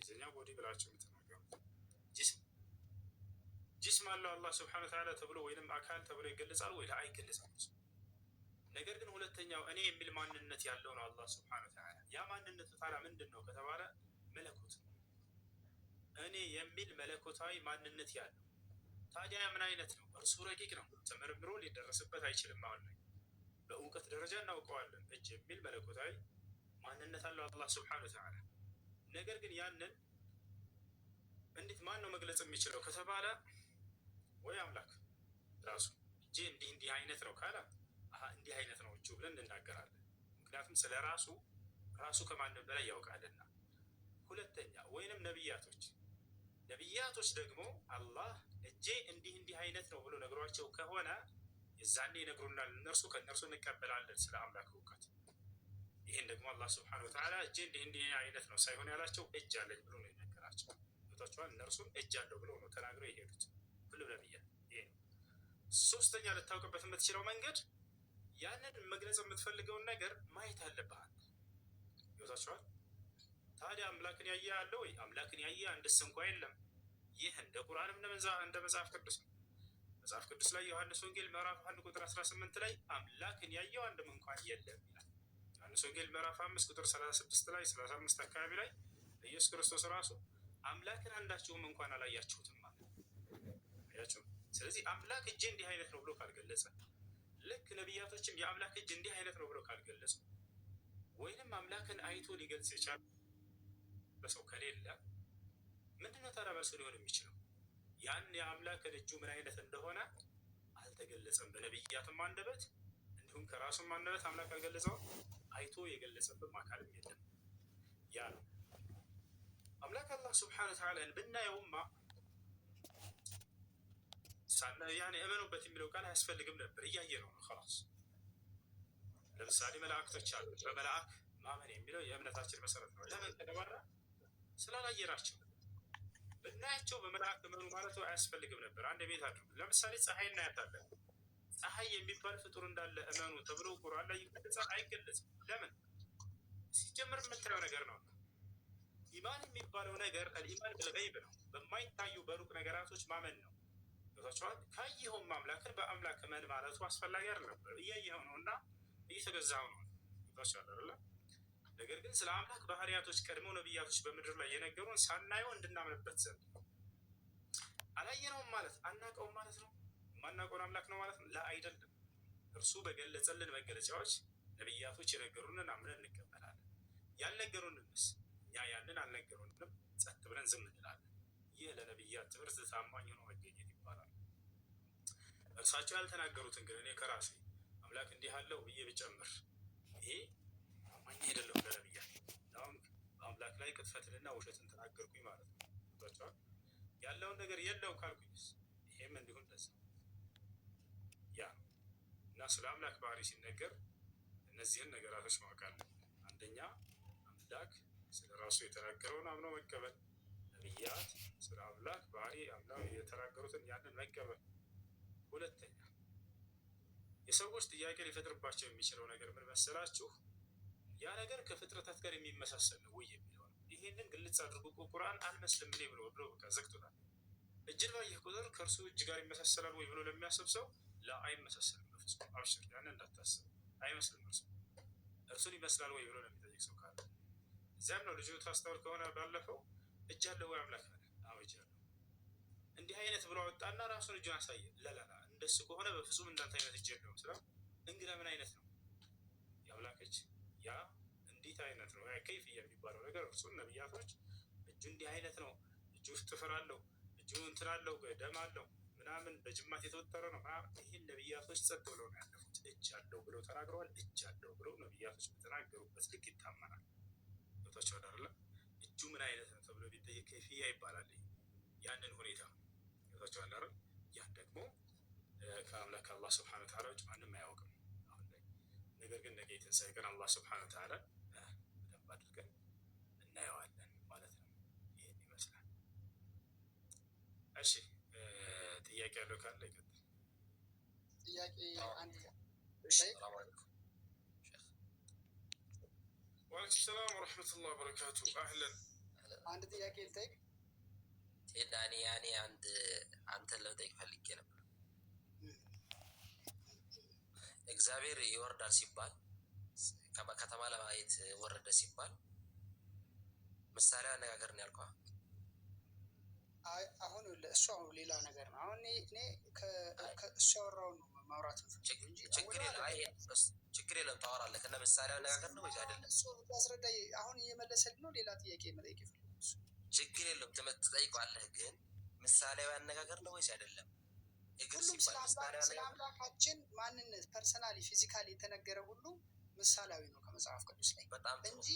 በእንግሊዝኛ ቦዲ ብላችሁ የምትናገሩት ጅስም አለው አላህ ስብሐነ ወተዓላ ተብሎ ወይንም አካል ተብሎ ይገለጻል ወይ? አይገለጽም። ነገር ግን ሁለተኛው እኔ የሚል ማንነት ያለው ነው አላህ ስብሐነ ወተዓላ። ያ ማንነቱ ታዲያ ምንድን ነው ከተባለ መለኮት ነው። እኔ የሚል መለኮታዊ ማንነት ያለው ታዲያ ምን አይነት ነው? እርሱ ረቂቅ ነው፣ ተመርምሮ ሊደረስበት አይችልም። አሁን ላይ በእውቀት ደረጃ እናውቀዋለን። እጅ የሚል መለኮታዊ ማንነት አለው አላህ ስብሐነ ወተዓላ። ነገር ግን ያንን እንዴት ማን ነው መግለጽ የሚችለው ከተባለ ወይ አምላክ ራሱ እጄ እንዲህ አይነት ነው ካለ እንዲህ አይነት ነው እጁ ብለን እንናገራለን። ምክንያቱም ስለ ራሱ ከማንም በላይ ያውቃልና። ሁለተኛ ወይንም ነቢያቶች ደግሞ አላህ እጄ እንዲህ አይነት ነው ብሎ ነግሯቸው ከሆነ የዛኔ ይነግሩናል። ከእነርሱ እንቀበላለን ስለ አምላክ እውቀት። ይህን ደግሞ አላህ ስብሐነሁ ወተዓላ እጄ እንዲህ አይነት ነው ሳይሆን ያላቸው እጅ አለኝ ብሎ ነው የነገራቸው። ቦታቸዋል እነርሱም እጅ አለው ብሎ ነው ተናግረው የሄዱት ሁሉም ነቢያት። ይሄ ነው። ሶስተኛ ልታውቅበት የምትችለው መንገድ ያንን መግለጽ የምትፈልገውን ነገር ማየት አለብህ። ቦታቸዋል ታዲያ አምላክን ያየ አለ ወይ? አምላክን ያየ አንድስ እንኳ የለም። ይህ እንደ ቁርአንም እንደ መጽሐፍ ቅዱስ ነው። መጽሐፍ ቅዱስ ላይ ዮሐንስ ወንጌል ምዕራፍ 1 ቁጥር 18 ላይ አምላክን ያየው አንድም እንኳን የለም ይላል። ዮሐንስ ወንጌል ምዕራፍ 5 ቁጥር 36 ላይ 35 አካባቢ ላይ ኢየሱስ ክርስቶስ ራሱ አምላክን አንዳችሁም እንኳን አላያችሁትም ማለት አያችሁ። ስለዚህ አምላክ እጅ እንዲህ አይነት ነው ብሎ ካልገለጸ፣ ልክ ነቢያቶችም የአምላክ እጅ እንዲህ አይነት ነው ብሎ ካልገለጹ፣ ወይንም አምላክን አይቶ ሊገልጽ የቻለ በሰው ከሌለ ምንድነው ታዲያ መልሱ ሊሆን የሚችለው? ያን የአምላክን እጁ ምን አይነት እንደሆነ አልተገለጸም በነቢያትም አንደበት፣ እንዲሁም ከራሱም አንደበት አምላክ አልገለጸውም። አይቶ የገለጸብም አካልም የለም። ያ ነው አምላክ አላህ ስብሐነሁ ወተዓላን ብናየውማ ያኔ እመኑበት የሚለው ቃል አያስፈልግም ነበር። እያየ ነው ኸላስ። ለምሳሌ መላእክቶች አሉ። በመላእክ ማመን የሚለው የእምነታችን መሰረት ነው። ለምን ከተባለ ስላላየናቸው። ብናያቸው በመላእክት እመኑ ማለቱ አያስፈልግም ነበር። አንድ ቤት አድርጉ። ለምሳሌ ፀሐይ እናያታለን። ፀሐይ የሚባል ፍጡር እንዳለ እመኑ ተብሎ ቁርአን ላይ ይገለጻል? አይገለጽም። ለምን? ሲጀምር የምታየው ነገር ነው። ኢማን የሚባለው ነገር አልኢማን ቢልገይብ ነው። በማይታዩ በሩቅ ነገራቶች ማመን ነው። ገብቷችኋል? ካየኸውም አምላክን በአምላክ እመን ማለቱ አስፈላጊ አይደለም። እያየኸው ነው እና እየተገዛኸው ነው። ገብቷችኋል አይደለ? ነገር ግን ስለ አምላክ ባህሪያቶች ቀድመው ነቢያቶች በምድር ላይ የነገሩን ሳናየው እንድናምንበት ዘንድ ነው። አላየነውም ማለት አናውቀውም ማለት ነው። የማናውቀውን አምላክ ነው ማለት ነው? ላ አይደለም። እርሱ በገለጸልን መገለጫዎች ነቢያቶች የነገሩንን አምነን እንቀበላለን። ያልነገሩንንስ እኛ ያንን አልነገሩንም ጸጥ ብለን ዝም እንላለን። ይህ ለነቢያት ትምህርት ታማኝ ሆኖ መገኘት ይባላል። እርሳቸው ያልተናገሩትን ግን እኔ ከራሴ አምላክ እንዲህ አለው ብዬ ብጨምር ይሄ ታማኝ አይደለም ለነቢያት። አሁን በአምላክ ላይ ቅጥፈትንና ውሸትን ተናገርኩኝ ማለት ነው። ገብቷችኋል? ያለውን ነገር የለው ካልኩኝስ ይሄም እንዲሁ እንደዛ ያ እና ስለ አምላክ ባህሪ ሲነገር እነዚህን ነገራቶች ማወቅ አለብን። አንደኛ አምላክ ስለ ራሱ የተናገረውን አምኖ መቀበል፣ ነቢያት ስለ አምላክ ባህሪ አምነው የተናገሩትን ያንን መቀበል። ሁለተኛ የሰዎች ጥያቄ ሊፈጥርባቸው የሚችለው ነገር ምን መሰላችሁ? ያ ነገር ከፍጥረታት ጋር የሚመሳሰል ነው ወይ የሚለው ነው። ይሄንን ግልጽ አድርጎ ቁርአን አልመስልም እኔ ብሎ በቃ ዘግቶታል። እጅን ባየህ ቁጥር ከእርሱ እጅ ጋር ይመሳሰላል ወይ ብሎ ለሚያስብ ሰው አይመሳሰልም። በፍጹም አብሽር፣ ያንን እንዳታስብ። አይመስልም። እርሱን ይመስላል ወይ ብሎ ለሚጠይቅ ሰው ካለ እዚያም ነው ልጁ ታስተውል ከሆነ ባለፈው እጅ አለው ወይ አምላክ አለ? አዎ እጅ አለው። እንዲህ አይነት ብሎ አወጣና ራሱን እጁን አሳየ። ለላላ እንደሱ ከሆነ በፍጹም እንዳንተ አይነት እጅ የለውም ስለው እንግዳ ምን አይነት ነው የአምላክ እጅ? ያ እንዴት አይነት ነው? ያ ከይፍ የሚባለው ነገር እርሱን ነቢያቶች እጁ እንዲህ አይነት ነው፣ እጁ ጥፍር አለው፣ እጁ እንትን አለው፣ ደም አለው ምናምን በጅማት የተወጠረ ነው ምናምን። ይህን ነቢያቶች ጸጥ ብለው ነው ያለፉት። እጅ አለው ብለው ተናግረዋል። እጅ አለው ብለው ነቢያቶች በተናገሩበት ልክ ይታመናል። ቦታቸው አዳርለ እጁ ምን አይነት ነው ተብሎ ቢጠየቅ ከይፍያ ይባላል። ያንን ሁኔታ ቦታቸው አዳር ያን ደግሞ ከአምላክ አላህ ስብሐነሁ ወተዓላ ውጭ ማንም አያውቅም አሁን ላይ። ነገር ግን ነገ የትንሣኤ ቀን አላህ ስብሐነሁ ወተዓላ በደንብ አድርገን እናየዋለን ማለት ነው። ይህን ይመስላል። እሺ ጥያቄ ያለው ካለ ይቀጥል። ጥያቄ አንድ ሰላም አለይኩም ሼክ። ወአለይኩም ሰላም ወረሕመቱላሂ ወበረካቱ። አህለን አንድ ጥያቄ ልጠይቅ። ቴዳኒ ያኔ አንተን ለመጠየቅ ፈልጌ ነበር። እግዚአብሔር ይወርዳል ሲባል ከተማ ለማየት ወረደ ሲባል ምሳሌ አነጋገር ነው ያልከው። አሁን እሱ ሌላ ነገር ነው። አሁን እኔ ከእሱ ያወራውን ነው ማውራት ችግር የለም ታወራለህ። እና ምሳሌ አነጋገር ነው ወይስ አይደለም? እሱ ያስረዳኝ። አሁን እየመለሰልኝ ነው። ሌላ ጥያቄ መጠየቅ ይፈልጋል። ችግር የለም ትጠይቀዋለህ። ግን ምሳሌያዊ አነጋገር ነው ወይስ አይደለም? ሁሉም ስለ አምላካችን ማንነት ፐርሰናሊ ፊዚካሊ የተነገረ ሁሉ ምሳሌያዊ ነው ከመጽሐፍ ቅዱስ ላይ እንጂ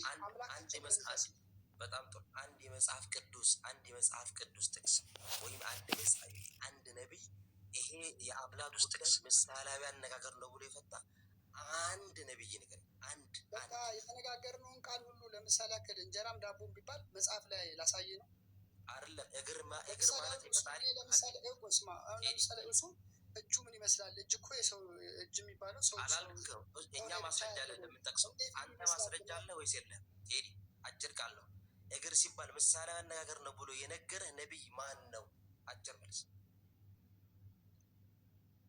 በጣም ጥሩ። አንድ የመጽሐፍ ቅዱስ ጥቅስ ወይም አንድ ነቢይ ይሄ የአምላክ ጉዳይ ምሳሌያዊ አነጋገር ነው ብሎ የፈታ አንድ ነቢይ ነገር በቃ የተነጋገርነውን ቃል ሁሉ ለምሳሌ ያክል እንጀራም ዳቦም ቢባል መጽሐፍ ላይ ላሳየ ነው አይደለም። እግር ማለት ይፈጣሪ ለምሳሌ እሱ እጁ ምን ይመስላል? እጅ እኮ የሰው እጅ የሚባለው ሰው አላልክም። እኛ ማስረጃ አለ እንደምንጠቅሰው። አንተ ማስረጃ አለ ወይስ የለም? ቴዲ አጭር ቃል ነው። እግር ሲባል ምሳሌያዊ አነጋገር ነው ብሎ የነገረህ ነቢይ ማን ነው? አጭር መልስ።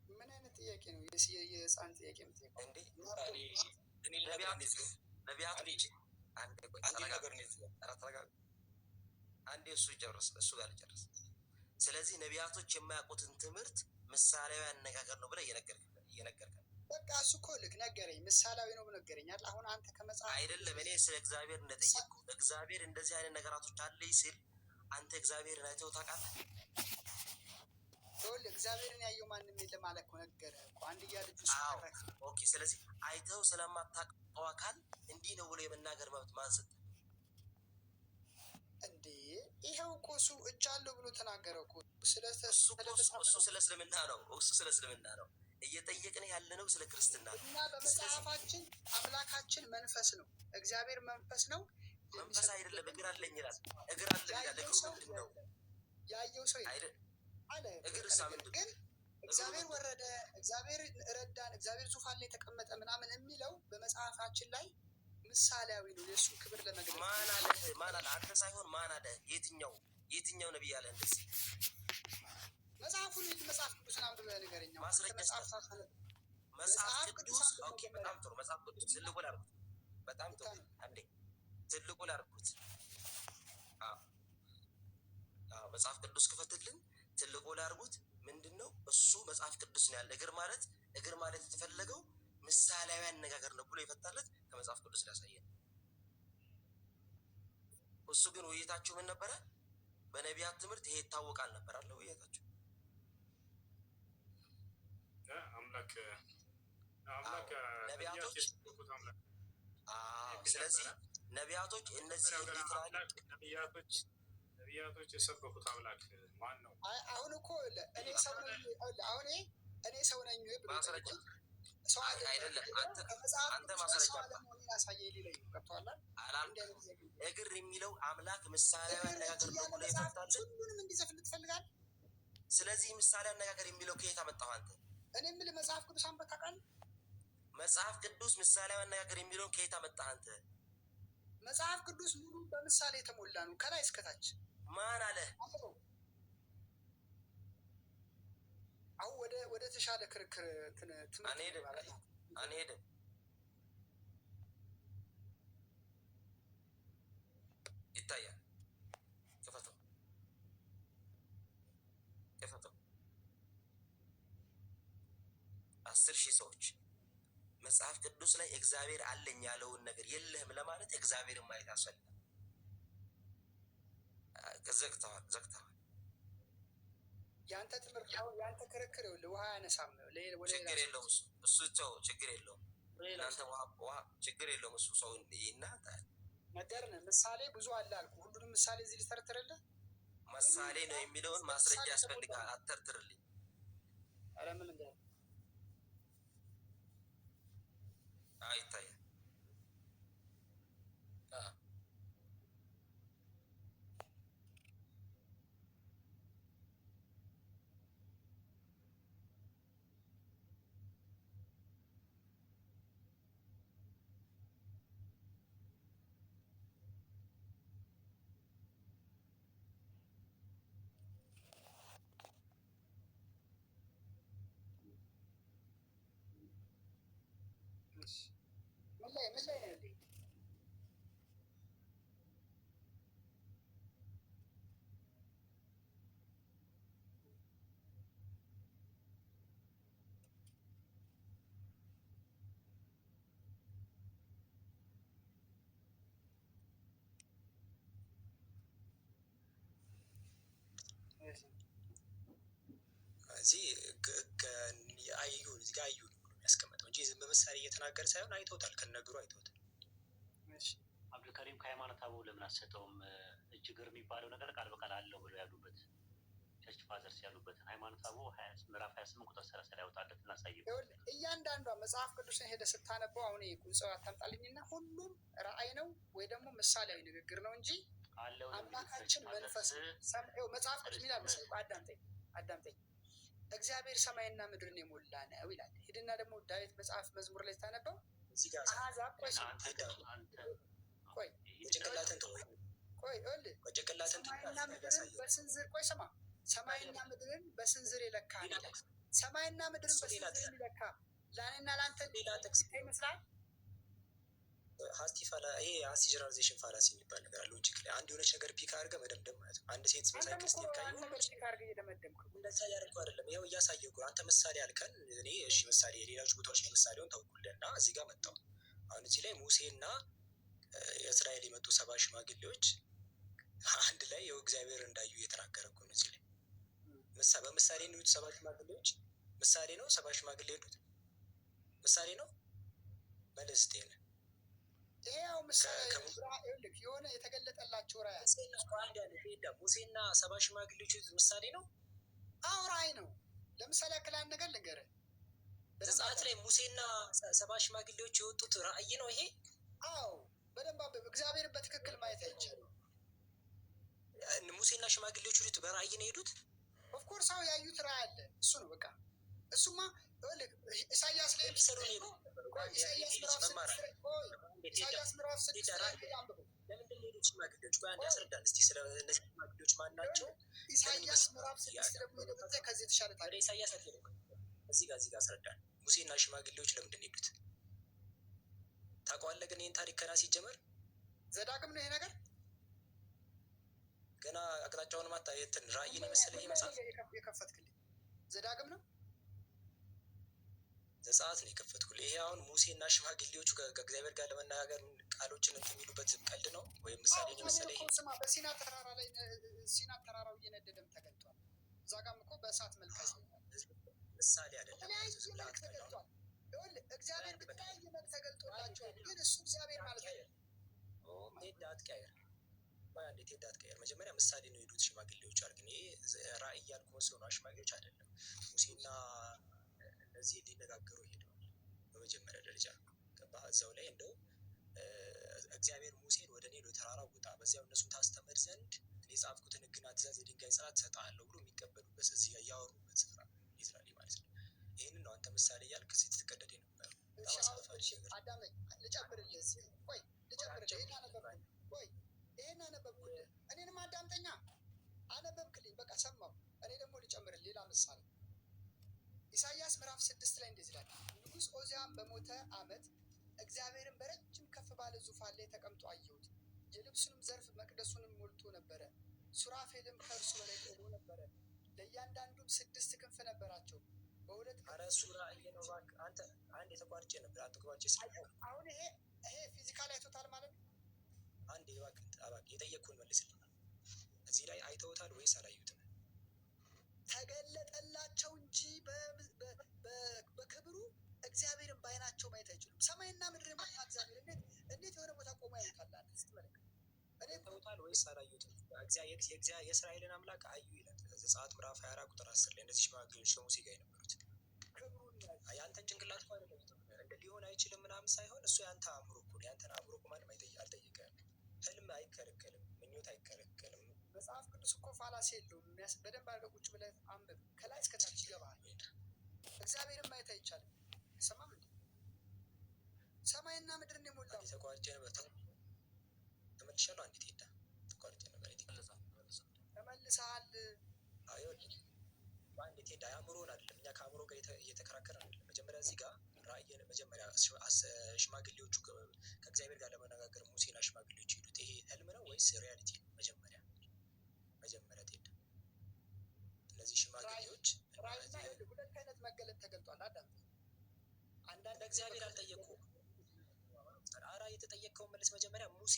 ምን አይነት ጥያቄ ነው? የህፃን ጥያቄ የምትጠይቀው እንዴ? ነቢያቶች አንዴ እሱ ይጨርስ፣ እሱ ጋር ልጨርስ። ስለዚህ ነቢያቶች የማያውቁትን ትምህርት ምሳሌያዊ አነጋገር ነው ብለህ እየነገርከን በቃ እሱ እኮ ልክ ነገረኝ፣ ምሳሌያዊ ነው ነገረኛል። አሁን አንተ ከመጽሐፍ አይደለም እኔ ስለ እግዚአብሔር እንደጠየቅኩ እግዚአብሔር እንደዚህ አይነት ነገራቶች አለኝ ሲል አንተ እግዚአብሔርን አይተው ታውቃለህ? እግዚአብሔርን ያየው ማንም የለም አለ እኮ ነገረህ እኮ አንድያ ልጁ ሲተረክ። ኦኬ፣ ስለዚህ አይተው ስለማታውቀው አካል እንዲህ ነው ብሎ የመናገር መብት ማን ሰጠህ እንዴ? ይኸው እኮ እሱ እጅ አለው ብሎ ተናገረው እኮ። እሱ ስለ እስልምና ነው እየጠየቅን ያለ ነው፣ ስለ ክርስትና ነው። እና በመጽሐፋችን አምላካችን መንፈስ ነው፣ እግዚአብሔር መንፈስ ነው። መንፈስ አይደለም እግር አለኝ ይላል። እግር አለ ይላል። እግሩ ምንድን ነው? ያየው ሰው አይደል? አለ እግር ምንድን ግን እግዚአብሔር ወረደ፣ እግዚአብሔር ረዳን፣ እግዚአብሔር ዙፋን ላይ ተቀመጠ ምናምን የሚለው በመጽሐፋችን ላይ ምሳሌያዊ ነው፣ የእሱ ክብር ለመግለጽ። ማን አለ? አንተ ሳይሆን ማን አለ? የትኛው ነቢይ አለ እንደዚህ? መጽሐፉን መጽሐፍ ቅዱስን አንብበህ ንገረኝ። መጽሐፍ ቅዱስ ኦኬ፣ በጣም ጥሩ። መጽሐፍ ቅዱስ ትልቁ ላድርጉት። በጣም ጥሩ። አንዴ ትልቁ ላድርጉት። መጽሐፍ ቅዱስ ክፈትልን። ትልቁ ላድርጉት። ምንድን ነው እሱ? መጽሐፍ ቅዱስ ነው ያለ። እግር ማለት የተፈለገው ምሳሌያዊ አነጋገር ነው ብሎ የፈታለት ከመጽሐፍ ቅዱስ ላሳየን። እሱ ግን ውይይታችሁ ምን ነበረ? በነቢያት ትምህርት ይሄ ይታወቃል ነበር አለ ውይይታችሁ። ስለዚህ ነቢያቶች እነዚህ ነቢያቶች የሰበኩት አምላክ ማን ነው? አሁን እኮ እኔ ሰው ነኝ ብሎ አይደለም። አንተ ማስረጃ እግር የሚለው አምላክ ምሳሌያዊ አነጋገር ነው ብሎ የፈታልን ሁሉንም እንዲዘፍን ትፈልጋለህ? ስለዚህ ምሳሌ አነጋገር የሚለው ከየት አመጣሁ አንተ? እኔ የምልህ መጽሐፍ ቅዱስ አንበህ ታውቃለህ? መጽሐፍ ቅዱስ ምሳሌያዊ አነጋገር የሚለውን ከየት አመጣህ አንተ? መጽሐፍ ቅዱስ ሙሉ በምሳሌ የተሞላ ነው ከላይ እስከታች። ማን አለ? አሁን ወደ ተሻለ ክርክር አንሄድም። ይታያል። ክፈተው 10,000 ሰዎች መጽሐፍ ቅዱስ ላይ እግዚአብሔር አለኝ ያለውን ነገር የለህም ለማለት እግዚአብሔርን ማየት ያስፈልጋል። ዘግተዋል። ያንተ ትምህርት ያንተ ክርክር ውሃ ያነሳም። ችግር የለውም እሱ ተው፣ ችግር የለውም። እናንተ ውሃ ችግር የለውም እሱ ሰው እናንተ ነገርን ምሳሌ ብዙ አለ አልኩ። ሁሉንም ምሳሌ እዚህ ልተርትርልህ? ምሳሌ ነው የሚለውን ማስረጃ ያስፈልጋል። አተርትርልኝ። ኧረ ምን እንደ ይታያል። ምን ላይ ነው እንዴ? እዚህ አዩ እዚህ ጋር አዩ ነው የሚያስቀምጠው እንጂ ዝም በምሳሌ እየተናገረ ሳይሆን አይተውታል፣ ከነገሩ አይተውታል። አብዱልከሪም ከሃይማኖት አበው ለምን አሰጠውም? እጅግር የሚባለው ነገር ቃል በቃል አለው ብለው ያሉበት ቸርች ፋዘርስ ያሉበትን ሃይማኖት አበው ምዕራፍ 28 ቁጥር 30 ላይ ያወጣለት እናሳየ። እያንዳንዷ መጽሐፍ ቅዱስን ሄደ ስታነበው አሁን ቁንጽዋ አታምጣልኝና ሁሉም ራእይ ነው ወይ ደግሞ ምሳሌያዊ ንግግር ነው እንጂ አምላካችን መንፈስ መጽሐፍ ቅዱስ ሚላ አዳምጠኝ እግዚአብሔር ሰማይና ምድርን የሞላ ነው ይላል። ሂድና ደግሞ ዳዊት መጽሐፍ መዝሙር ላይ ስታነበው አሕዛብ ሰማይና ምድርን በስንዝር የለካ ሰማይና ምድርን በስንዝር የለካ ለእኔና ለአንተ ሌላ ጥቅስ ይመስላል። ይሄ ሀስቲ ጀነራላይዜሽን ፋላሲ የሚባል ነገር አለ። ሎጂክ ላይ አንድ የሆነች ነገር ፒክ አድርገህ መደምደም ማለት ነው። አንድ ሴት እንደዛ ያደርገው አይደለም። ይኸው እያሳየሁ እኮ አንተ ምሳሌ አልከን፣ እኔ እሺ ምሳሌ የሌሎች ቦታዎች ላይ ምሳሌውን ታውቁልን እና እዚህ ጋር መጣሁ። አሁን እዚህ ላይ ሙሴና የእስራኤል የመጡ 70 ሽማግሌዎች አንድ ላይ ይኸው እግዚአብሔር እንዳዩ እየተናገረ እኮ ነው። እዚህ ላይ በምሳሌ የሚሉት 70 ሽማግሌዎች ምሳሌ ነው። 70 ሽማግሌ ሄዱት ምሳሌ ነው መልስ ጤነ ይሄው ምሳሌ የሆነ የተገለጠላቸው ራእይ ሙሴና 70 ሽማግሌዎች ምሳሌ ነው። አዎ ራእይ ነው። ለምሳሌ ያክል አንድ ነገር ልንገርህ። በዘጸአት ላይ ሙሴና 70 ሽማግሌዎች የወጡት ራእይ ነው ይሄ። አዎ በደንብ አንብብ። እግዚአብሔርን በትክክል ማየት አይቻልም። ሙሴና ሽማግሌዎች ሁሉ በራእይ ነው የሄዱት። ኦፍኮርስ አዎ ያዩት ራእይ አለ። እሱ ነው በቃ እሱማ ኢሳያስ ላይ የሚሰሩ ነው። ኢሳያስ ምዕራፍ 6 ለምንድን ነው የሄዱት ሽማግሌዎች? ቆይ አንድ ያስረዳን እስኪ ስለ እነዚህ ሽማግሌዎች ማን ናቸው? ኢሳያስ ምዕራፍ 6 ደግሞ የደበተ ከዚህ የተሻለ ታዲያ ኢሳያስ አትሄድም። እዚህ ጋር አስረዳን። ሙሴና ሽማግሌዎች ለምንድን ነው የሄዱት? ታውቀዋለህ? ግን ይህን ታሪክ ከና ሲጀመር ዘዳግም ነው ይሄ ነገር ገና አቅጣጫውን ማታ የትን ራእይን የመሰለ መጽሐፍ የከፈትክልኝ ዘዳግም ነው ዘጸአት ነው የከፈትኩልህ። ይሄ አሁን ሙሴና ሽማግሌዎቹ ከእግዚአብሔር ጋር ለመነጋገር ቃሎችን የሚሉበት ቀልድ ነው ወይም ምሳሌ የመሰለ ይሄ ስማ፣ በሲና ተራራ ላይ ሲና ተራራው እየነደደም ተገልጧል። እዛ ጋርም እኮ በእሳት መልክ ምሳሌ አይደለም ተገልጧል። እግዚአብሔር በተለያየ መልክ ተገልጦላቸዋል። ግን እሱ እግዚአብሔር ማለት አይደለም። ቴዳ አትቀየር አንዴ ቴዳ አትቀየር። መጀመሪያ ምሳሌ ነው የሄዱት ሽማግሌዎች አሉ። ግን ይሄ ራእይ ያልኩ መስሎ ነው። ሽማግሌዎች አይደለም ሙሴና እነዚህ ሊነጋገሩ ሄደዋል። በመጀመሪያ ደረጃ እዛው ላይ እንደው እግዚአብሔር ሙሴን ወደ እኔ ተራራው ውጣ፣ በዚያው እነሱን ታስተምር ዘንድ እኔ የጻፍኩትን ሕግና ትእዛዝ የድንጋይ ጽላት እሰጥሃለሁ ብሎ የሚቀበሉበት እዚህ ያወሩበት ስፍራ ኢዝራኤል ማለት ነው። ይህንን ነው አንተ ምሳሌ እያልክ ስትቀደድ ነበር። አዳመኝ ልጨምርልህ። ቆይ ልጨምርልህ። ይሄን አነበብኩልህ። እኔንም አዳምጠኛ አነበብክልኝ። በቃ ሰማሁ። እኔ ደግሞ ልጨምርልህ ሌላ ምሳሌ ኢሳያስ ምዕራፍ 6 ላይ እንደዚህ ይላል። ንጉሥ ዖዝያን በሞተ ዓመት እግዚአብሔርን በረጅም ከፍ ባለ ዙፋን ላይ ተቀምጦ አየሁት። የልብሱንም ዘርፍ መቅደሱንም ሞልቶ ነበረ። ሱራፌልም ከእርሱ በላይ ቆሞ ነበረ። ለእያንዳንዱም 6 ክንፍ ነበራቸው። በሁለት ሱራ ነው። አንተ አንድ የተቋርጬ ነበር። አትቋርጬ አሁን ይሄ ፊዚካል አይቶታል ማለት ነው። አንድ እባክህ የጠየቅኩህን መልስልኝ። እዚህ ላይ አይተውታል ወይስ አላዩትም? ተገለጠላቸው እንጂ በክብሩ እግዚአብሔርን በዓይናቸው ማየት አይችሉም። ሰማይና ምድር የሞላ እግዚአብሔር እንዴት የሆነ ቦታ ቆሞ ያዩታል? ስትመለከት አይተውታል ወይስ አላዩትም? የእስራኤልን አምላክ አዩ ይላል ዘጸአት ምዕራፍ 24 ቁጥር 10 ላይ እነዚህ ሽማግሌዎች ከሙሴ ጋር የነበሩት የአንተን ጭንቅላት እኮ አይደለም እንደ ሊሆን አይችልም ምናምን ሳይሆን እሱ የአንተ አእምሮ እኮ ነው። የአንተን አእምሮ እኮ ማንም አልጠየቀህም። ህልም አይከለከልም፣ ምኞት አይከለከልም። መጽሐፍ ቅዱስ እኮ ፋላሲ የለውም። በደንብ አድርገህ ቁጭ ብለህ አንብብ። ከላይ እስከታች ይገባሃል። እግዚአብሔርን ማየት አይቻልም። ሰማም እንዴ? ሰማይና ምድርን የሞላው ተቋርጬ ነበር። ተመልሻለሁ። አንዲት ሄዳ ተቋርጬ ነበር። ተመልሰሃል። አንዲት ሄዳ አእምሮን አይደለም እኛ ከአእምሮ ጋር እየተከራከረ አይደለም። መጀመሪያ እዚህ ጋር ራእይን መጀመሪያ ሽማግሌዎቹ ከእግዚአብሔር ጋር ለመነጋገር ሙሴና ሽማግሌዎች ሄዱት ይሄ ህልም ነው ወይስ ሪያሊቲ ነው? መጀመሪያ ቴዳ እነዚህ ሽማግሌዎች ሁለት አይነት መገለጥ ተገልጧል። አዳም አንዳንድ እግዚአብሔር አልጠየቁም። ኧረ የተጠየቀውን መልስ መጀመሪያ ሙሴ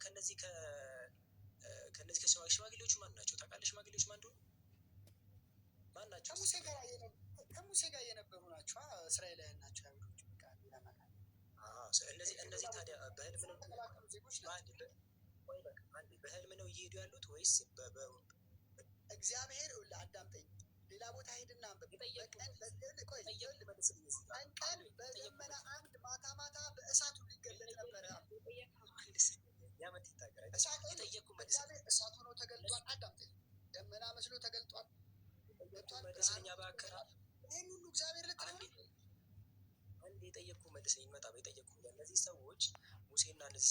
ከነዚህ ሽማግሌዎቹ ማን ናቸው ታውቃለህ? ሽማግሌዎች ማን እንደሆኑ ማን ናቸው? ከሙሴ ጋር የነበሩ ናቸው። እስራኤላውያን ናቸው። እነዚህ ታዲያ በህልም ነው እየሄዱ ያሉት ወይስ እግዚአብሔር አዳምጠኝ፣ ሌላ ቦታ ሄድና ቀን በደመና አምድ ማታ በእሳቱ ሊገለጥ ነበረ። እሳቱ ነው ተገልጧል። አዳምጠኝ፣ ደመና መስሎ ተገልጧል። ይህን ሁሉ እግዚአብሔር አንድ የጠየቅኩህ መልስ ይመጣ የጠየቅኩህ እነዚህ ሰዎች ሙሴና እነዚህ